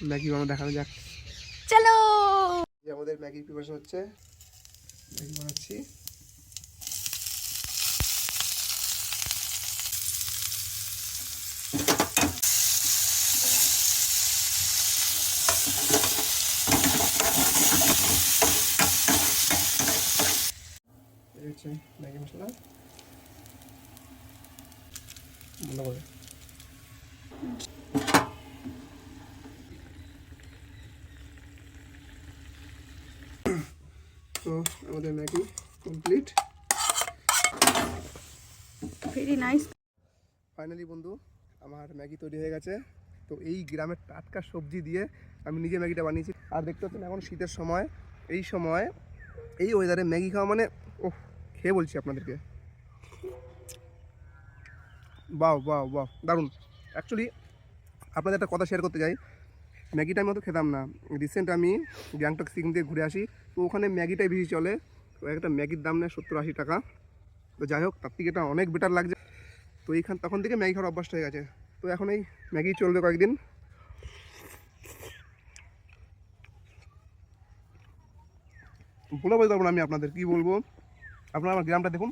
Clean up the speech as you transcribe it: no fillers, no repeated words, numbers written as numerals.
Maggi বানানো দেখানো যাক। চলো। আমাদের ম্যাগি প্রিপারেশন হচ্ছে, ম্যাগি বানাচ্ছি। এই হচ্ছে ম্যাগি মশলা, বন্ধ করে। তো আমাদের Maggi complete. Very nice. Finally বন্ধু আমার ম্যাগি তৈরি হয়ে গেছে। তো এই গ্রামের টাটকা সবজি দিয়ে আমি নিজে ম্যাগিটা বানিয়েছি। আর দেখতে পাচ্ছেন এখন শীতের সময়, এই সময় এই ওয়েদারে ম্যাগি খাওয়া মানে ওহ, খেয়ে বলছি আপনাদেরকে, বাহ বাহ বাহ, দারুণ। অ্যাকচুয়ালি আপনাদের একটা কথা শেয়ার করতে চাই, ম্যাগিটা আমি অত খেতাম না। রিসেন্ট আমি গ্যাংটক সিকিম দিয়ে ঘুরে আসি, তো ওখানে ম্যাগিটাই বেশি চলে। তো একটা ম্যাগির দাম নেয় 70-80 টাকা। তো যাই হোক, তার থেকে এটা অনেক বেটার লাগছে। তো তখন থেকে ম্যাগি খাওয়ার অভ্যাসটা হয়ে গেছে। তো এখন এই ম্যাগি চলবে কয়েকদিন। বলে বলতে পারবো না আমি আপনাদের, কী বলবো। আপনারা আমার গ্রামটা দেখুন।